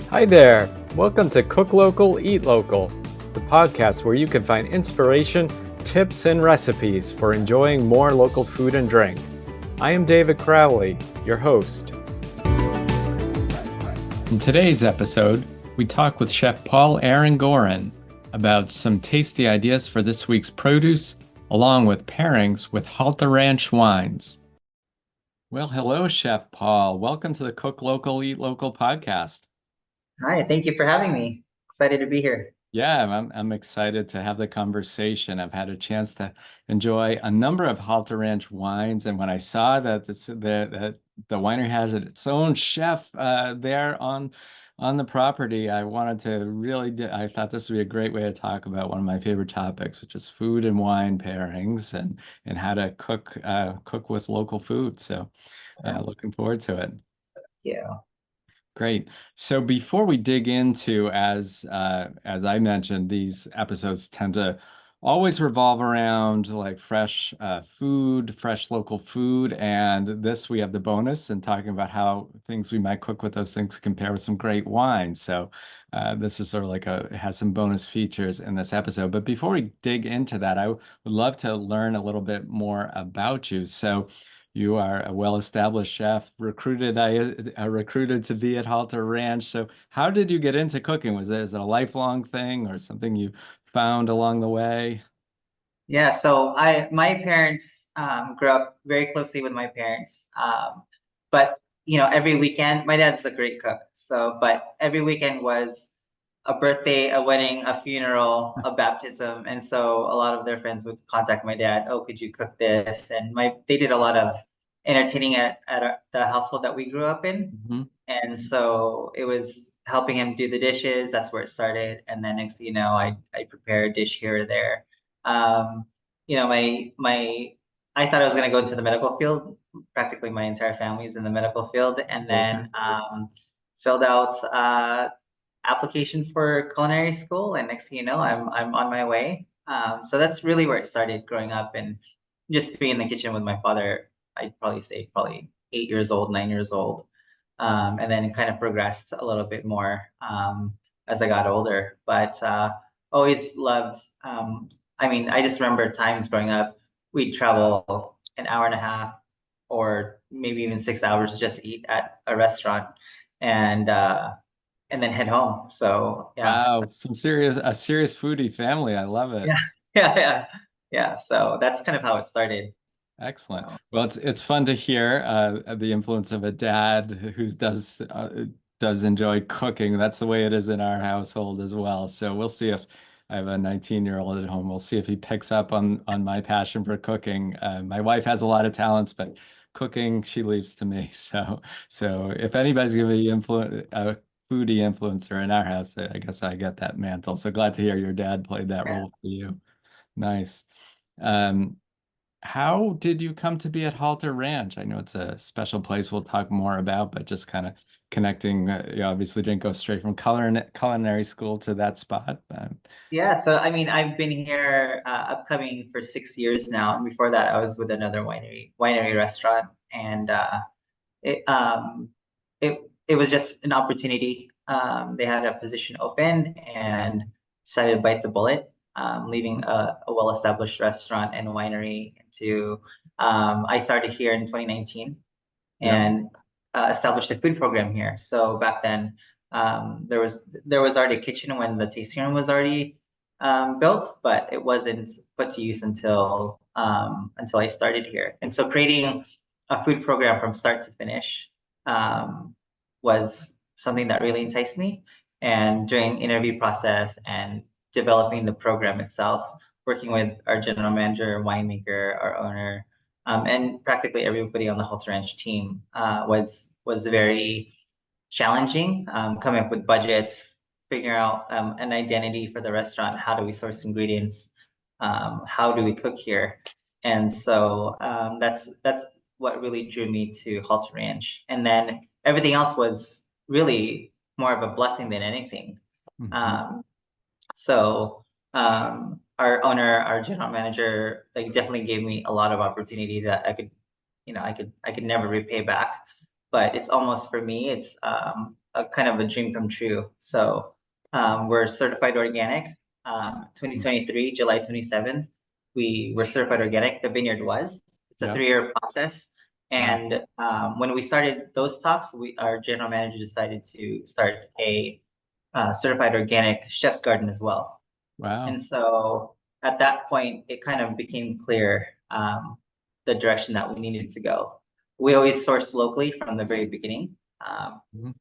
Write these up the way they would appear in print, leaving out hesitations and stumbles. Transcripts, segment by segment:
Hi there! Welcome to Cook Local, Eat Local, the podcast where you can find inspiration, tips, and recipes for enjoying more local food and drink. I am David Crowley, your host. In today's episode, we talk with Chef Paul Arangorin about some tasty ideas for this week's produce, along with pairings with Halter Ranch wines. Well, hello, Chef Paul. Welcome to the Cook Local, Eat Local podcast. Hi, thank you for having me. Excited to be here. Yeah, I'm excited to have the conversation. I've had a chance to enjoy a number of Halter Ranch wines, and when I saw that the winery has its own chef there on the property, I wanted to I thought this would be a great way to talk about one of my favorite topics, which is food and wine pairings and how to cook with local food. So, looking forward to it. Yeah. Great. So before we dig into, as I mentioned, these episodes tend to always revolve around like fresh food, fresh local food, and this we have the bonus and talking about how things we might cook with those things compare with some great wine. So this is sort of like it has some bonus features in this episode. But before we dig into that, I would love to learn a little bit more about you. So. You are a well-established chef, recruited to be at Halter Ranch. So, how did you get into cooking? Is it a lifelong thing or something you found along the way? Yeah, so my parents grew up very closely with my parents. But every weekend, my dad's a great cook. But every weekend was a birthday, a wedding, a funeral, a baptism. And so a lot of their friends would contact my dad, oh, could you cook this? And they did a lot of entertaining at the household that we grew up in. Hmm. And so it was helping him do the dishes. That's where it started. And then next thing you know, I prepare a dish here or there. Um, I thought I was going to go into the medical field. Practically my entire family is in the medical field. And Okay. then filled out application for culinary school. And next thing you know, I'm on my way. So that's really where it started growing up and just being in the kitchen with my father. I'd probably say probably 8 years old, 9 years old. And then it kind of progressed a little bit more as I got older. But always loved. I just remember times growing up, we'd travel an hour and a half or maybe even 6 hours just to eat at a restaurant, and uh, and then head home. So yeah, Wow, a serious foodie family. I love it. yeah, yeah. So that's kind of how it started. Excellent. So Well, it's fun to hear the influence of a dad who does enjoy cooking. That's the way it is in our household as well. So we'll see if I have a 19-year-old at home. We'll see if he picks up on my passion for cooking. My wife has a lot of talents, but cooking she leaves to me. So if anybody's gonna be a foodie influencer in our house, I guess I get that mantle. So glad to hear your dad played that yeah. role for you. Nice. Um, how did you come to be at Halter Ranch? I know it's a special place we'll talk more about, but just kind of connecting. You obviously didn't go straight from culinary school to that spot. Yeah, so I've been here upcoming for 6 years now, and before that, I was with another winery restaurant, and it it was just an opportunity. They had a position open, and decided to bite the bullet, leaving a well-established restaurant and winery to. I started here in 2019, yeah, and established a food program here. So back then, there was already a kitchen when the tasting room was already built, but it wasn't put to use until I started here. And so creating a food program from start to finish um, was something that really enticed me. And during interview process and developing the program itself, working with our general manager, winemaker, our owner, and practically everybody on the Halter Ranch team was very challenging. Coming up with budgets, figuring out an identity for the restaurant. How do we source ingredients? How do we cook here? And so that's what really drew me to Halter Ranch. And then everything else was really more of a blessing than anything. hmm Um, our owner, our general manager, like definitely gave me a lot of opportunity that I could never repay back. But it's almost for me, it's a kind of a dream come true. So we're certified organic. 2023, July 27th, we were certified organic. The vineyard was. It's a Yeah. 3-year process. Wow. And when we started those talks, our general manager decided to start a certified organic chef's garden as well. And Wow. so at that point, it kind of became clear the direction that we needed to go. We always sourced locally from the very beginning. Mhm.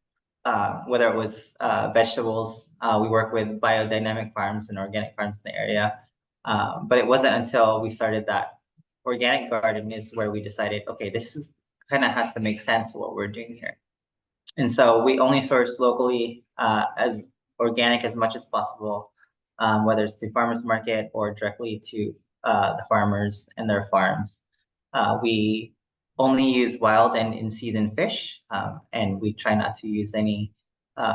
Whether it was vegetables, we work with biodynamic farms and organic farms in the area. But it wasn't until we started that organic garden is where we decided, okay, this is kind of has to make sense what we're doing here. And so we only source locally as organic as much as possible, whether it's to farmers market or directly to the farmers and their farms. We only use wild and in-season fish, and we try not to use any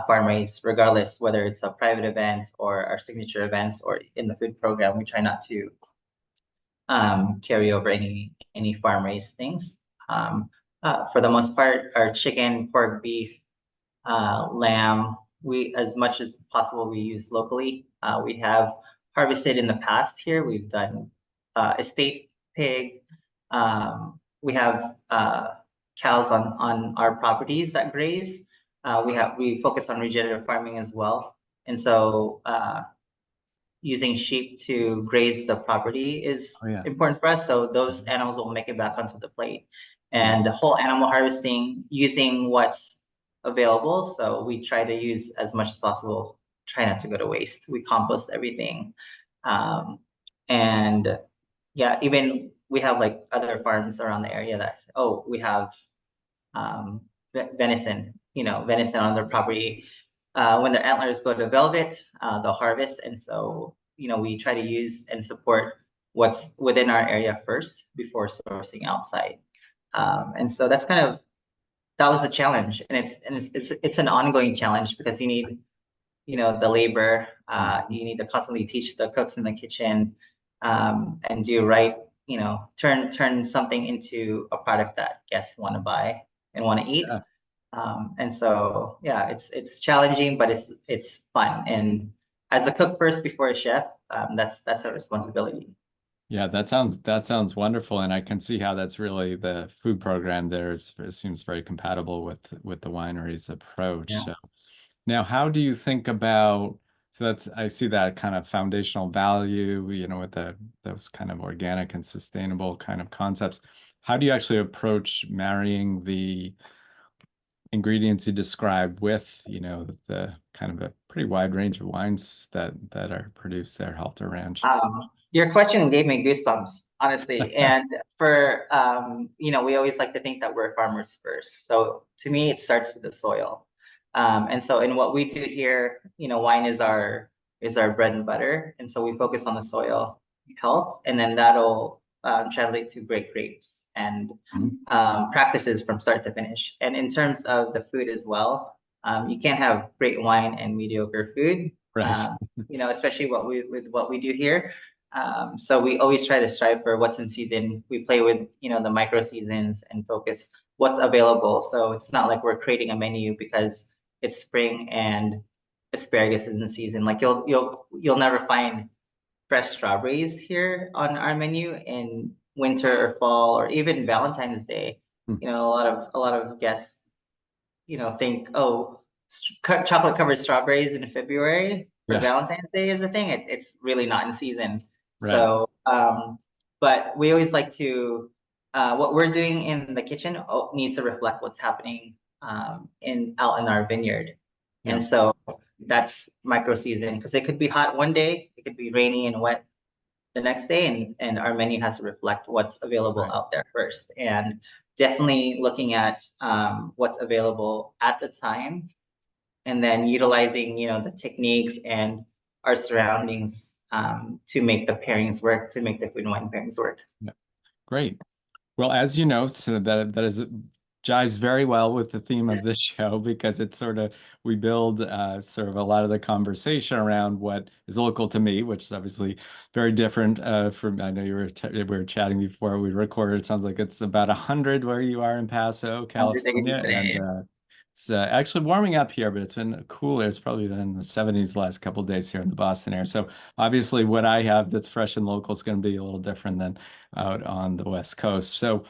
farm raised, regardless whether it's a private event or our signature events or in the food program. We try not to carry over any farm raised things. For the most part, our chicken, pork, beef, lamb. We, as much as possible, we use locally. We have harvested in the past here. We've done estate pig. We have cows on our properties that graze. We focus on regenerative farming as well, and so using sheep to graze the property is Oh yeah. important for us. So those Mhm. animals will make it back onto the plate. Yeah. And whole animal harvesting using what's available. So we try to use as much as possible, try not to go to waste. We compost everything. Um, and yeah, even we have like other farms around the area that, oh, we have um, venison, venison on their property. When their antlers go to velvet, they'll harvest. And so, we try to use and support what's within our area first before sourcing outside. And so that was the challenge. And it's an ongoing challenge because you need, the labor, Mhm. you need to constantly teach the cooks in the kitchen, and do right, turn something into a product that guests want to buy and want to eat. Yeah. And so yeah, it's challenging, but it's fun. And as a cook first before a chef, that's a responsibility. Yeah, that sounds wonderful, and I can see how that's really the food program there it seems very compatible with the winery's approach. Yeah. So now, how do you think about, so that's, I see that kind of foundational value, with those kind of organic and sustainable kind of concepts. How do you actually approach marrying the ingredients you described with, the kind of a pretty wide range of wines that are produced there, Halter Ranch? Your question gave me goosebumps, honestly. And for we always like to think that we're farmers first. So to me, it starts with the soil. And so in what we do here, wine is our bread and butter. And so we focus on the soil health, and then that'll translate to great grapes and Mhm. practices from start to finish. And in terms of the food as well, you can't have great wine and mediocre food. Right. Um, especially with what we do here. So we always try to strive for what's in season. We play with, the micro seasons and focus what's available. So it's not like we're creating a menu because it's spring and asparagus is in season. Like you'll never find fresh strawberries here on our menu in winter or fall or even Valentine's Day. Hmm. A lot of guests, think, oh, chocolate covered strawberries in February for Yeah, Valentine's Day is a thing. It's really not in season. right. So, but we always like to, what we're doing in the kitchen needs to reflect what's happening in out in our vineyard. And Yeah, so that's micro season because it could be hot one day, it could be rainy and wet the next day, and our menu has to reflect what's available right. out there first. And definitely looking at what's available at the time, and then utilizing the techniques and our surroundings to make the pairings work, to make the food and wine pairings work. Yeah. Great. Well, as you know, so that is jives very well with the theme of this show because it's sort of we build sort of a lot of the conversation around what is local to me, which is obviously very different from I know we were chatting before we recorded. It sounds like it's about 100 where you are in Paso, 100 California, degrees and today. It's actually warming up here, but it's been cooler. It's probably been in the 70s the last couple of days here in the Boston area. So obviously, what I have that's fresh and local is going to be a little different than out on the West Coast. So,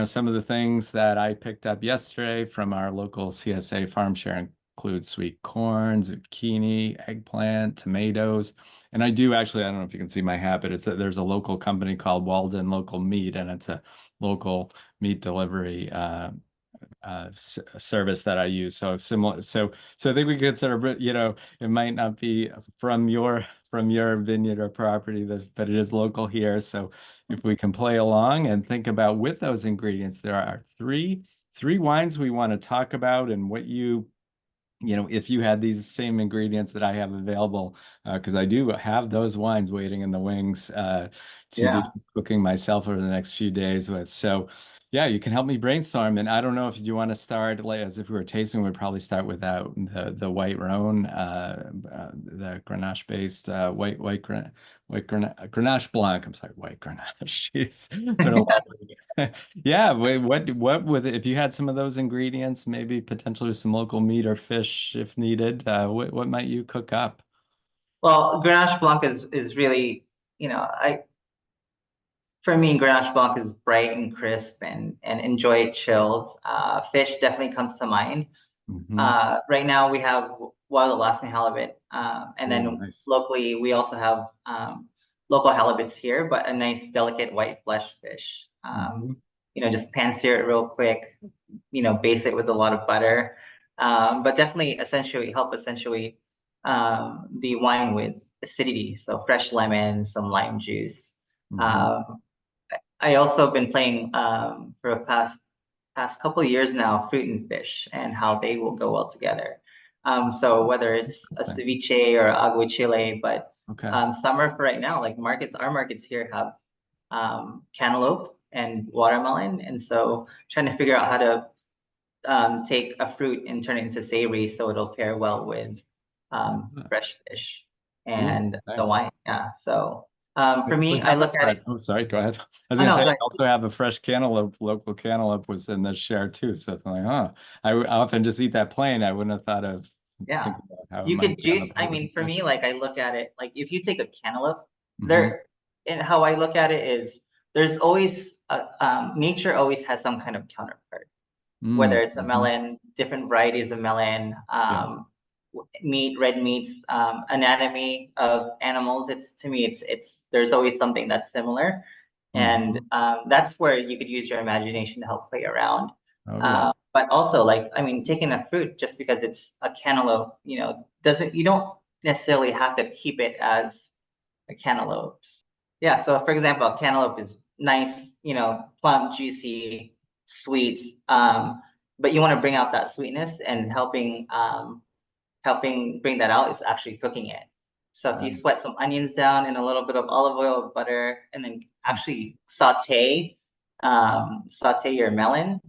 some of the things that I picked up yesterday from our local CSA farm share include sweet corn, zucchini, eggplant, tomatoes. And I don't know if you can see my hat, but there's a local company called Walden Local Meat, and it's a local meat delivery service that I use. So similar. So I think we consider, it might not be from your vineyard or property, but it is local here. So if we can play along and think about with those ingredients, there are three wines we want to talk about and if you had these same ingredients that I have available, because I do have those wines waiting in the wings to do Yeah. cooking myself over the next few days with. So, yeah, you can help me brainstorm. And I don't know if you want to start, like, as if we were tasting, we'd probably start with the white Rhone, the Grenache based Grenache Blanc. I'm sorry, white Grenache. Jeez, been a long week. Yeah, what with if you had some of those ingredients, maybe potentially some local meat or fish if needed, what might you cook up? Well, Grenache Blanc is really, I for me, Grenache Blanc is bright and crisp and enjoy it chilled. Fish definitely comes to mind. Hmm. Right now we have wild Alaskan halibut, and Oh, then nice. locally we also have local halibuts here, but a nice delicate white flesh fish. Hmm. Just pan sear it real quick. Baste it with a lot of butter, but definitely accentuate the wine with acidity. So fresh lemon, some lime juice. Hmm. Um, I also been playing for the past couple of years now, fruit and fish and how they will go well together. So whether it's a ceviche or aguachile, but Okay. summer for right now, like our markets here have cantaloupe and watermelon, and so trying to figure out how to take a fruit and turn it into savory so it'll pair well with Yeah. fresh fish Ooh, and the nice. wine. Yeah. So I for me, actually I have look at it. oh, sorry, go ahead. I was Oh gonna no, say go I ahead. also have a fresh cantaloupe, local cantaloupe was in the share too. So it's like, I often just eat that plain. I wouldn't have thought of Yeah. thinking about how it You might could be on the juice, I plate with mean, the for me, fish. like I look at it, like if you take a cantaloupe, Hmm. there, and how I look at it is there's always, nature always has some kind of counterpart, whether it's a Mm-hmm. melon, different varieties of melon, Yeah. meat, red meats, anatomy of animals. It's to me, there's always something that's similar. And Hmm. that's where you could use your imagination to help play around. Oh yeah. But also, like, I mean, taking a fruit just because it's a cantaloupe, you don't necessarily have to keep it as a cantaloupe. Yeah. So, for example, a cantaloupe is nice, plump, juicy, sweet. But you want to bring out that sweetness and helping bring that out is actually cooking it. So if you Right. sweat some onions down in a little bit of olive oil, butter, and then Hmm. actually saute your melon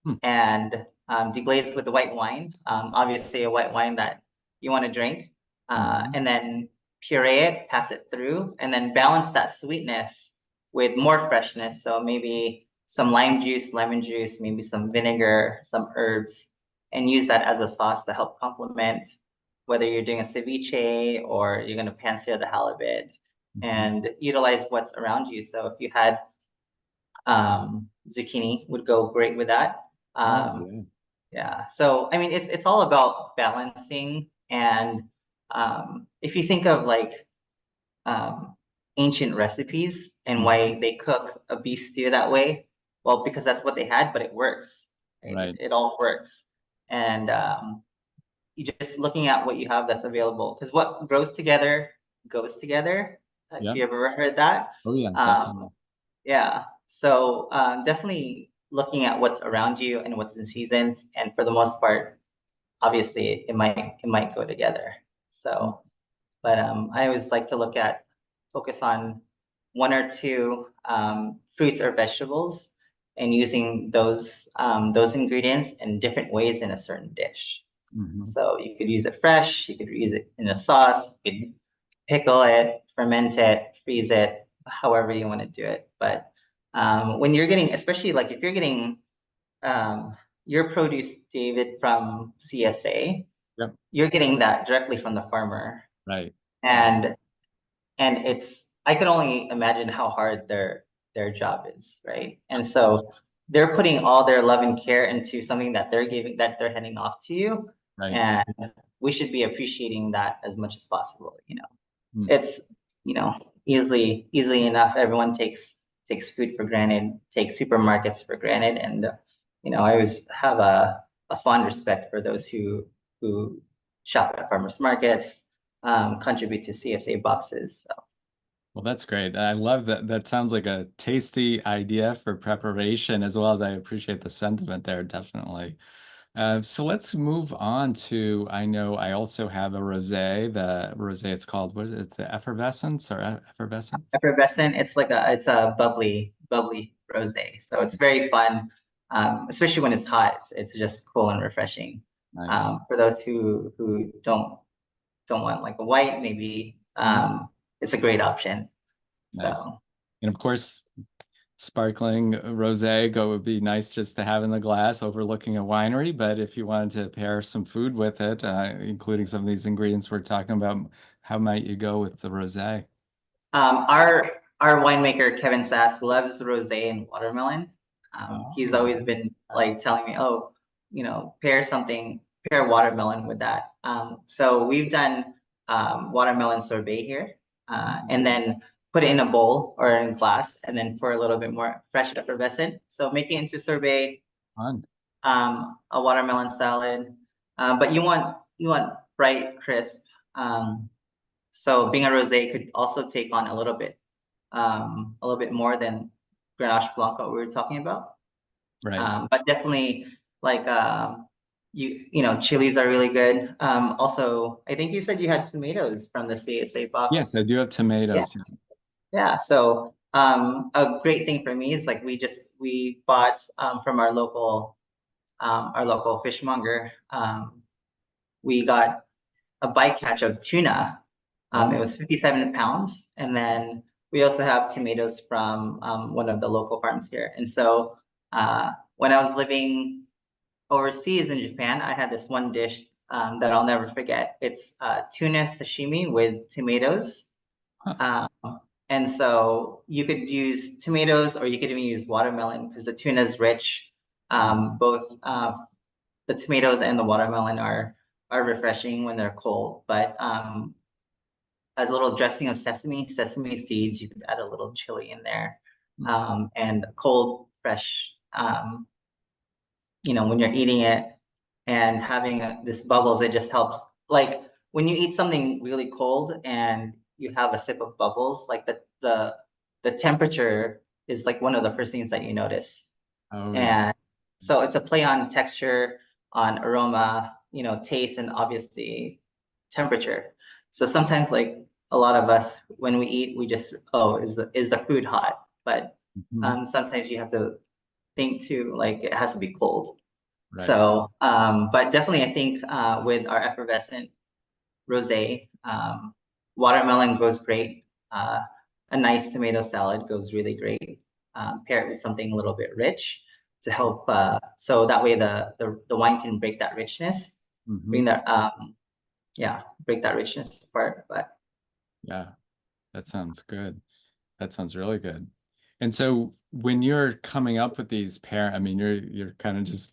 Hmm. and deglaze with the white wine, obviously a white wine that you want to drink, Hmm. and then puree it, pass it through, and then balance that sweetness with more freshness. So maybe some lime juice, lemon juice, maybe some vinegar, some herbs, and use that as a sauce to help complement whether you're doing a ceviche or you're going to pan sear the halibut Hmm. and utilize what's around you. So if you had zucchini would go great with that. Oh Um, yeah. yeah. So I mean, it's all about balancing, and if you think of like um, ancient recipes and Hmm. why they cook a beef stew that way, well, because that's what they had, but it works. Right? It, Right. it all works, and you just looking at what you have that's available because what grows together goes together. If Yeah. you ever heard that, Oh yeah, um, definitely. yeah. So definitely looking at what's around you and what's in season, and for the most part, obviously it might go together. So, but I always like to focus on one or two fruits or vegetables, and using those ingredients in different ways in a certain dish. Mm-hmm. So you could use it fresh, you could use it in a sauce, you could pickle it, ferment it, freeze it, however you want to do it. But when you're getting, especially like if you're getting your produce, David, from CSA, Yep. you're getting that directly from the farmer. Right. Right. And it's I could only imagine how hard their job is, right? And so they're putting all their love and care into something that they're giving that they're handing off to you. Right. And we should be appreciating that as much as possible, Mm. It's, you know, easily enough. Everyone takes food for granted, takes supermarkets for granted. And I always have a fond respect for those who shop at farmers markets, contribute to CSA boxes. So Well, that's great. I love that. That sounds like a tasty idea for preparation, as well as I appreciate the sentiment there, definitely. So let's move on to, I know I also have a rosé. The rosé, it's called, what is it? The effervescence or effervescent? effervescent, it's a bubbly rosé. So it's very fun, especially when it's hot. It's just cool and refreshing. Nice. For those who don't want like a white, maybe it's a great option. Nice. So And of course, sparkling rosé go would be nice just to have in the glass overlooking a winery. But if you wanted to pair some food with it, including some of these ingredients we're talking about, how might you go with the rosé? our winemaker Kevin Sass loves rosé and watermelon. He's Oh, always been like telling me, oh, pair watermelon with that. So we've done watermelon sorbet here, and then put it in a bowl or in glass, and then pour a little bit more fresh effervescent. So make it into sorbet, fun. a watermelon salad, but you want bright, crisp. So being a rosé could also take on a little bit more than Grenache Blanc what we were talking about. Right. But definitely like chilies are really good. Also, I think you said you had tomatoes from the CSA Yes, box. I do have Yeah, tomatoes. yeah. So a great thing for me is like we bought from our local fishmonger. We got a bycatch of tuna. It Oh, was 57 pounds. And then we also have tomatoes from one of the local farms here. And so when I was living overseas in Japan, I had this one dish that I'll never forget. It's tuna sashimi with tomatoes. huh. Um, and so you could use tomatoes or you could even use watermelon because the tuna is rich. Both the tomatoes and the watermelon are refreshing when they're cold, but a little dressing of sesame seeds. You could add a little chili in there, and cold, fresh. When you're eating it and having this bubbles, it just helps. Like when you eat something really cold and you have a sip of bubbles, like the temperature is like one of the first things that you notice. Oh, yeah. And so it's a play on texture, on aroma, taste, and obviously temperature. So sometimes like a lot of us when we eat, we just, oh, is the food hot? But Mhm. sometimes you have to think too, like it has to be cold. Right. So but definitely I think with our effervescent rosé, watermelon goes great. A nice tomato salad goes really great. Pair it with something a little bit rich to help, so that way the wine can break that richness, bring Hmm. that yeah, break that richness apart. But Yeah, that sounds good. That sounds really good. And so when you're coming up with these I mean, you're kind of just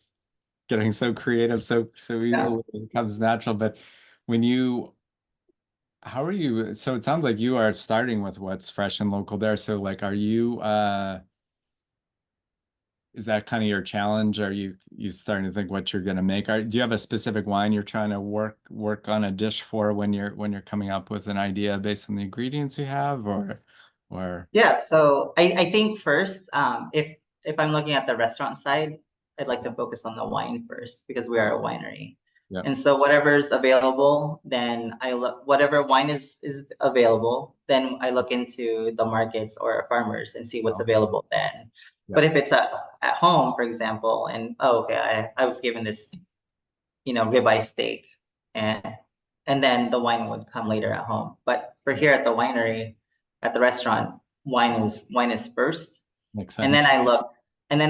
getting so creative so yeah. easily it becomes natural. But when you how are you? So it sounds like you are starting with what's fresh and local there. So like, are you is that kind of your challenge? Are you starting to think what you're gonna make? Do you have a specific wine you're trying to work on a dish for when you're coming up with an idea based on the ingredients you have, or Yeah, so I think first, if I'm looking at the restaurant side, I'd like to focus on the wine first because we are a winery. yeah. And so whatever's available, then I look whatever wine is available, then I look into the markets or farmers and see what's Oh, available then. yeah. But if it's at home, for example, and oh, okay, I was given this, ribeye steak, and then the wine would come later at home. But for Yeah. here at the winery, at the restaurant, wine is first, Makes and then sense.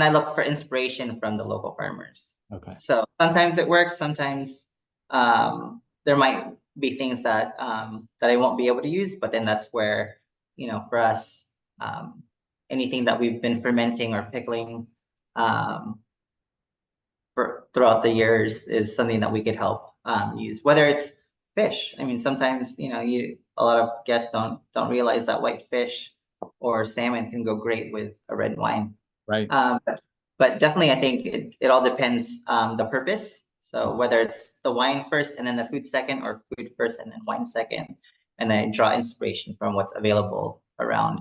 I look for inspiration from the local farmers. Okay. So sometimes it works, sometimes there might be things that that I won't be able to use, but then that's where, for us, um, anything that we've been fermenting or pickling um, for throughout the years is something that we could help use, whether it's fish. I mean, sometimes, a lot of guests don't realize that white fish or salmon can go great with a red wine. Right. But definitely, I think it all depends the purpose. So whether it's the wine first and then the food second, or food first and then wine second, and I draw inspiration from what's available around.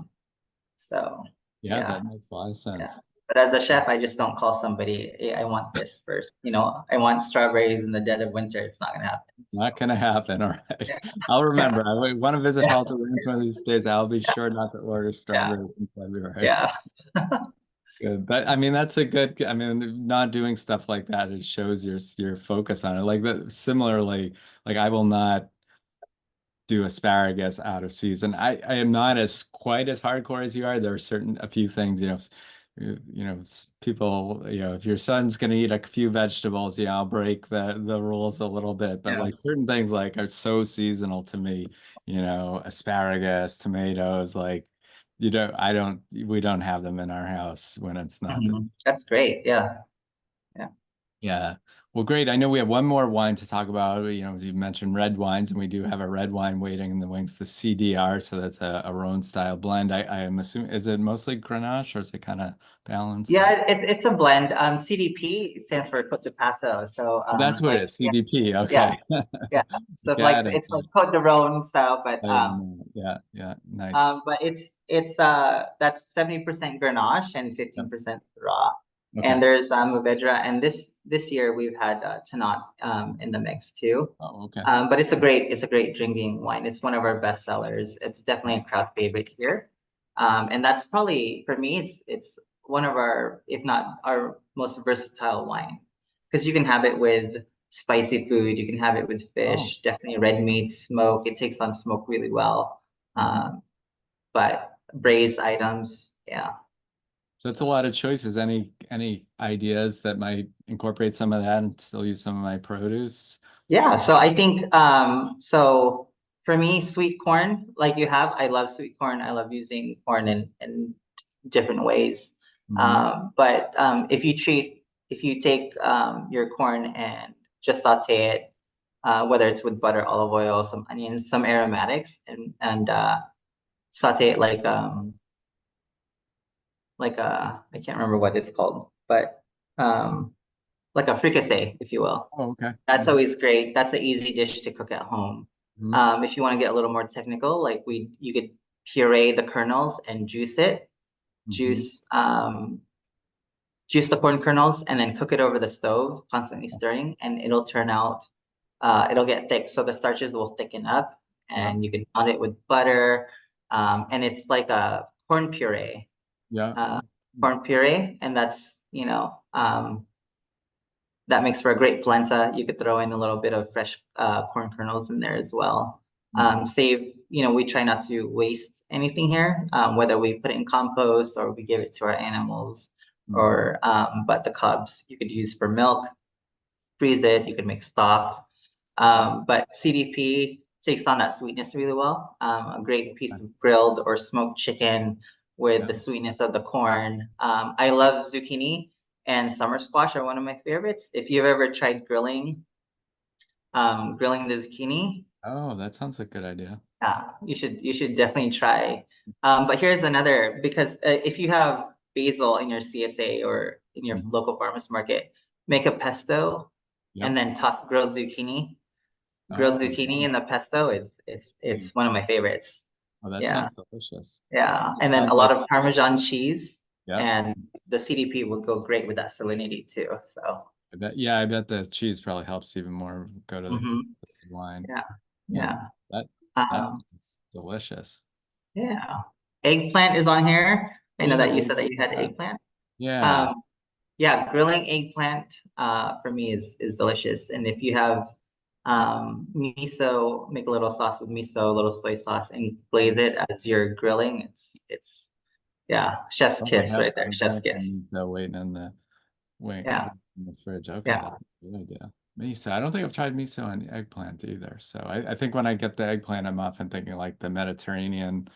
So Yeah, yeah, that makes a lot of yeah. sense. But as a chef, I just don't call somebody, hey, I want this first. I want strawberries in the dead of winter. It's not gonna happen. Not So gonna happen. All right. I'll yeah, remember. I want to visit yeah, Halter Ranch one of these days. I'll be sure not to order yeah, strawberries in February. yeah. Good. But I mean, that's a good, I mean, not doing stuff like that, it shows your focus on it. Like that similarly, like I will not do asparagus out of season. I am not as quite as hardcore as you are. There are a few things, people, if your son's gonna eat a few vegetables, I'll break the rules a little bit. But Yeah. like certain things like are so seasonal to me, asparagus, tomatoes, like we don't have them in our house when it's not the. Mhm. That's great. Yeah. Yeah. Yeah. Well, great. I know we have one more wine to talk about. You mentioned red wines, and we do have a red wine waiting in the wings, the CDR. So that's a Rhone style blend. I am assuming, is it mostly Grenache or is it kind of balanced? Yeah, it's a blend. CDP stands for Côte de Paso. So Oh, that's what it like is. CDP. yeah, Okay. yeah. So like Got it. it's like Côte de Rhone style, but I didn't know. Yeah. Yeah. Nice. it's that's 70% Grenache and Yep. 15% raw. Okay. And there's Mourvedre, and this year we've had Tannat in the mix too. Oh, okay. But it's a great drinking wine. It's one of our best sellers. It's definitely a crowd favorite here. And that's probably for me, it's one of our, if not our most versatile wine. Because you can have it with spicy food, you can have it with Oh. fish, definitely red meat, smoke. It takes on smoke really well. Mhm. Um, but braised items, yeah. So it's So a lot of choices. Any ideas that might incorporate some of that and still use some of my produce? yeah, so I think so for me, sweet corn, like you have, I love sweet corn. I love using corn in different ways. Hmm. But if you take your corn and just saute it, whether it's with butter, olive oil, some onions, some aromatics, and saute it like I can't remember what it's called, but um like a fricassee, if you will. Oh, okay. That's Mhm. always great. That's an easy dish to cook at home. Mhm. If you want to get a little more technical, you could puree the kernels and juice it, Mhm. juice juice the corn kernels, and then cook it over the stove, constantly stirring, and it'll get thick. So the starches will thicken up, Yeah. and you can pound it with butter, and it's like a Yeah. uh, Oh. corn puree, and that's that makes for a great polenta. You could throw in a little bit of fresh corn kernels in there as well. Mhm. We try not to waste anything here, whether we put it in compost or we give it to our animals, Mhm. but the cobs you could use for milk, freeze it, you could make stock. Yeah. But CDP takes on that sweetness really well. A great piece Okay. of grilled or smoked chicken with Yeah. the sweetness of the corn. I love zucchini and summer squash are one of my favorites. If you've ever tried grilling the zucchini, Oh, that sounds like a good idea. you should definitely try. But here's another because if you have basil in your CSA or in your Mhm. local farmers market, make a pesto and Yep. then toss grilled zucchini. Grilled Oh, zucchini in the pesto is hey. it's one of my favorites. Oh, that Yeah, sounds delicious. yeah, It and then a sounds lot like, of Parmesan cheese, yep. and the CDP will go great with that salinity too. So, I bet the cheese probably helps even more go to the mhm, wine. yeah, Yeah. yeah, That that um, sounds delicious. yeah. Eggplant is on here. I know Yeah, that you we said that you had yeah. eggplant. Yeah. Um, yeah, grilling eggplant for me is delicious. And if you have miso, make a little sauce with miso, a little soy sauce, and glaze it as you're grilling. It's yeah, chef's Oh, kiss right there, I chef's have kiss. some waiting in the wing. Yeah, in the fridge. Okay, Yeah. that's a good idea. Miso. I don't think I've tried miso on eggplant either. So I think when I get the eggplant, I'm often thinking like the Mediterranean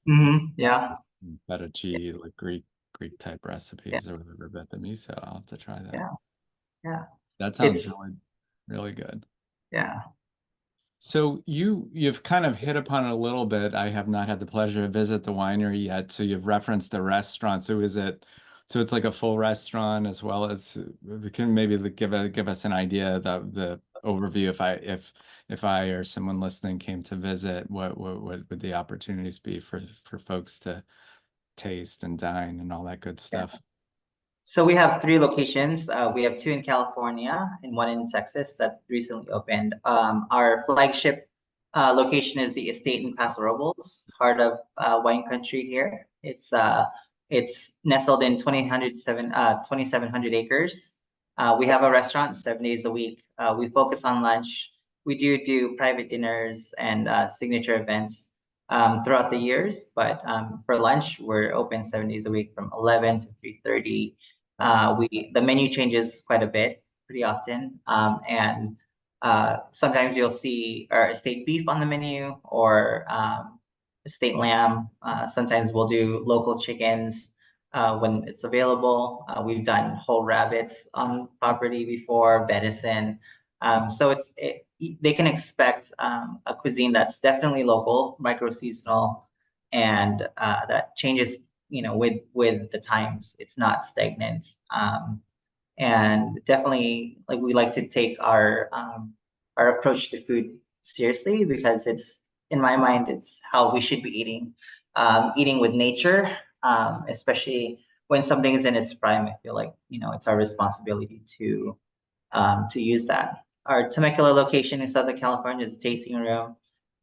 Yeah. fettuccine, like Greek type Yeah. recipes or whatever. But the miso, I'll have to try that. Yeah. Yeah. That sounds It's really good. yeah. So you've kind of hit upon it a little bit. I have not had the pleasure to visit the winery yet. So you've referenced the restaurant. So it's like a full restaurant as well as we can maybe give us an idea of the overview if I or someone listening came to visit, what would the opportunities be for folks to taste and dine and all that good Yeah. stuff? So we have three locations. We have two in California and one in Texas that recently opened. Our flagship location is the estate in Paso Robles, heart of wine country here. It's nestled in 2,700 acres. We have a restaurant 7 days a week. We focus on lunch. We do private dinners and signature events throughout the years, but for lunch, we're open 7 days a week from 11 to 3:30. The menu changes quite a bit, pretty often, and sometimes you'll see our estate beef on the menu or estate lamb. Sometimes we'll do local chickens when it's available. We've done whole rabbits on property before, venison. They can expect a cuisine that's definitely local, micro-seasonal, and that changes with the times. It's not stagnant. And definitely like we like to take our approach to food seriously because it's in my mind it's how we should be eating. Eating with nature, especially when something is in its prime. I feel like it's our responsibility to use that. Our Temecula location in Southern California is a tasting room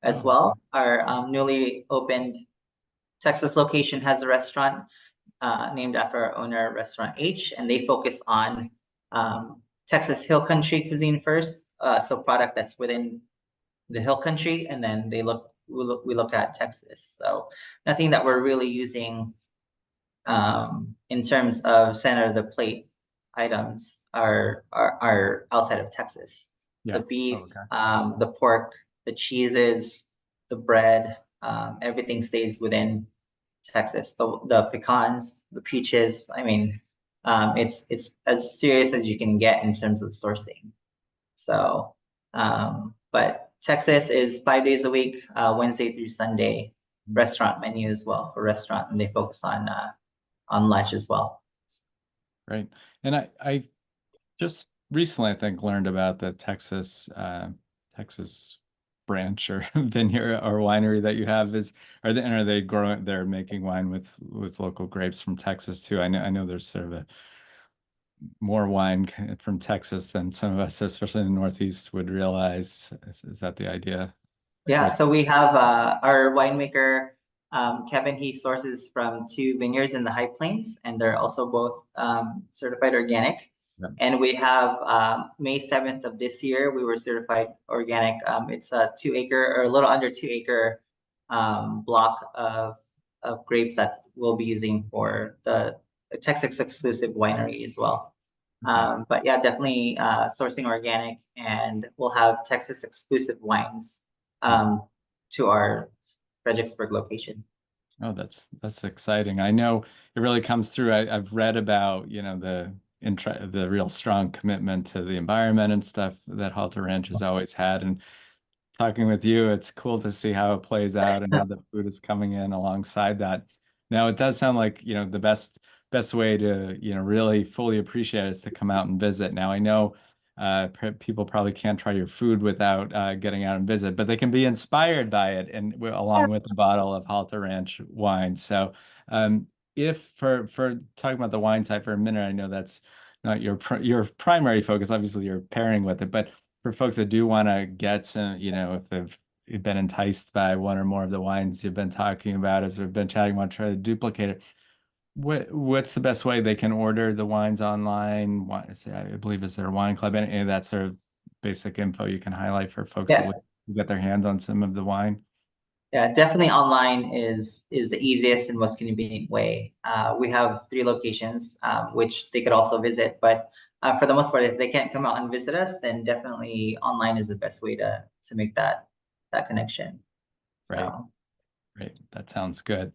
as Oh, well. Our newly opened Texas location has a restaurant named after our owner, Restaurant H, and they focus on Texas Hill Country cuisine first. So product that's within the Hill Country, and then we look at Texas. So nothing that we're really using in terms of center of the plate items are outside of Texas. The yeah. Oh, beef, okay. the pork, the cheeses, the bread, everything stays within Texas. The pecans, the peaches. I mean, it's as serious as you can get in terms of sourcing. So, but Texas is 5 days a week, Wednesday through Sunday, restaurant menu as well for restaurant, and they focus on lunch as well. Right. And I just recently, I think, learned about the Texas branch or vineyard or winery that you have are they growing, they're making wine with local grapes from Texas too. I know there's sort of a more wine from Texas than some of us, especially in the Northeast, would realize. Is that the idea? Yeah, Or so we have our winemaker, Kevin. He sources from two vineyards in the High Plains, and they're also both certified organic. yeah. And we have May 7th of this year, we were certified organic. It's a 2 acre or a little under 2 acre block of grapes that we'll be using for the Texas exclusive winery as well. Okay. But yeah, definitely sourcing organic, and we'll have Texas exclusive wines um, to our Fredericksburg location. Oh, that's exciting. I know it really comes through. I've read about, the real strong commitment to the environment and stuff that Halter Ranch has always had. And talking with you, it's cool to see how it plays out and how the food is coming in alongside that. Now, it does sound like, the best way to, really fully appreciate it is to come out and visit. Now, I know people probably can't try your food without getting out and visit, but they can be inspired by it and along with a bottle of Halter Ranch wine. So, if for talking about the wine side for a minute, I know that's not your primary focus. Obviously, you're pairing with it, but for folks that do want to get to, if they've been enticed by one or more of the wines you've been talking about as we've been chatting, want to try to duplicate it. What's the best way they can order the wines online? I believe is there a wine club? Any of that sort of basic info you can highlight for folks that Yeah, would get their hands on some of the wine. yeah, definitely online is the easiest and most convenient way. We have three locations, which they could also visit, but for the most part, if they can't come out and visit us, then definitely online is the best way to make that connection. Right. So Great. That sounds good.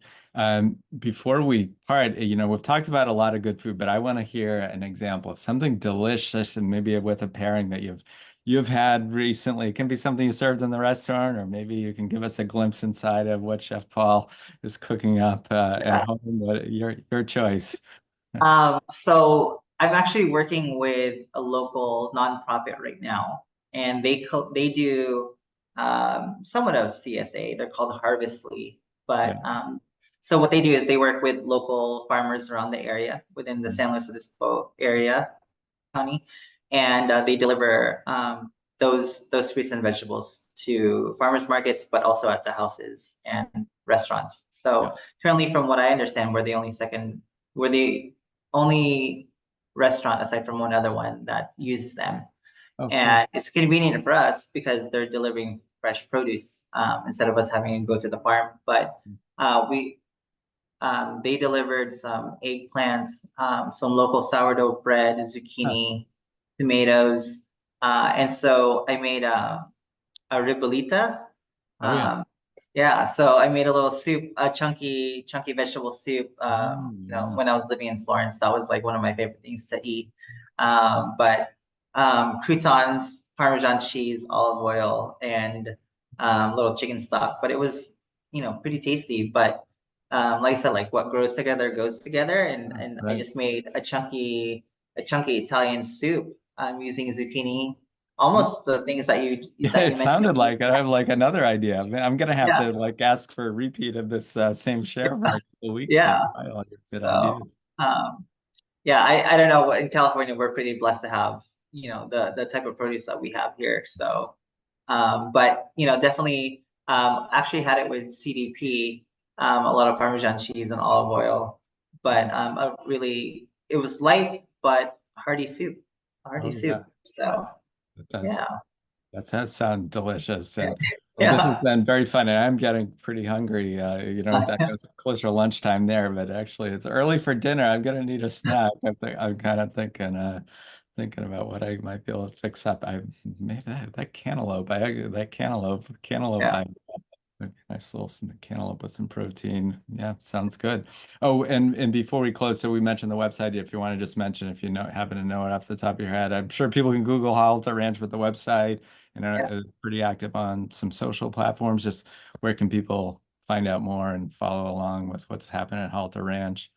Before we part, we've talked about a lot of good food, but I want to hear an example of something delicious and maybe with a pairing that you've had recently. It can be something you served in the restaurant, or maybe you can give us a glimpse inside of what Chef Paul is cooking up at yeah. home. But your choice. So I'm actually working with a local nonprofit right now, and they do somewhat of CSA. They're called Harvestly, Yeah. but so what they do is they work with local farmers around the area within the San Luis Obispo area county, and they deliver those fruits and vegetables to farmers markets, but also at the houses and restaurants. Yeah. So currently, from what I understand, we're the only restaurant aside from one other one that uses them, Oh, cool. and it's convenient for us because they're delivering fresh produce instead of us having to go to the farm. But we they delivered some eggplants, some local sourdough bread, Huh. zucchini, tomatoes, and so I made a ribolita. Oh, yeah. Um, yeah, so I made a little soup, a chunky vegetable soup. Yeah. When I was living in Florence, that was like one of my favorite things to eat. But croutons, Parmesan cheese, olive oil, and little chicken stock. But it was, pretty tasty. But like I said, like what grows together goes together, and I Right. just made a chunky Italian soup. Using zucchini, almost the things Yeah, that you it mentioned. sounded like it. I have like another idea. I'm gonna have Yeah, to like ask for a repeat of this same share for a couple of weeks then. yeah. I like good So, ideas. um, yeah, I don't know. In California, we're pretty blessed to have, the type of produce that we have here. So, but definitely, actually had it with CDP, a lot of Parmesan cheese and olive oil, but it was light but hearty Oh soup. yeah, So, that does yeah, that does sound delicious. And well, this has yeah, been very fun. And I'm getting pretty hungry. I know it's closer to lunchtime there, but actually it's early for dinner. I'm gonna need a snack. I'm kind of thinking about what I might be able to fix up. I maybe that cantaloupe. That cantaloupe. yeah, Okay, nice little cantaloupe with some protein. Yeah, sounds good. Oh, and before we close, so we mentioned the website. If you want to just mention, if you happen to know it off the top of your head, I'm sure people can Google Halter Ranch with the website and yeah. are pretty active on some social platforms. Just where can people find out more and follow along with what's happening at Halter Ranch?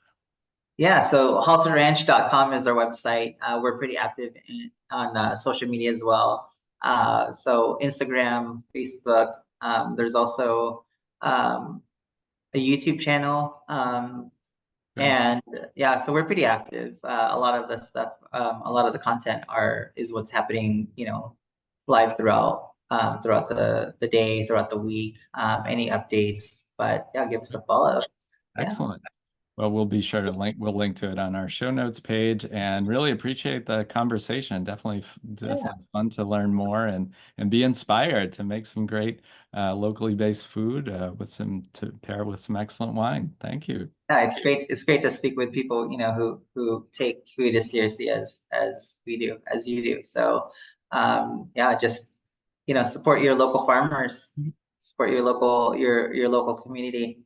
Yeah, so halterranch.com is our website. We're pretty active on social media as well. So Instagram, Facebook. There's also a YouTube channel. Great. And yeah, so we're pretty active. A lot of the stuff, a lot of the content is what's happening, live throughout the day, throughout the week. Any updates, but yeah, give us a follow. Yeah. Excellent. Well, we'll be sure to we'll link to it on our show notes page and really appreciate the conversation. Yeah. Definitely fun to learn more and be inspired to make some great locally based food to pair with some excellent wine. Thank you. Yeah, it's great. It's great to speak with people, who take food as seriously as we do, as you do. So, yeah, just support your local farmers, support your local community.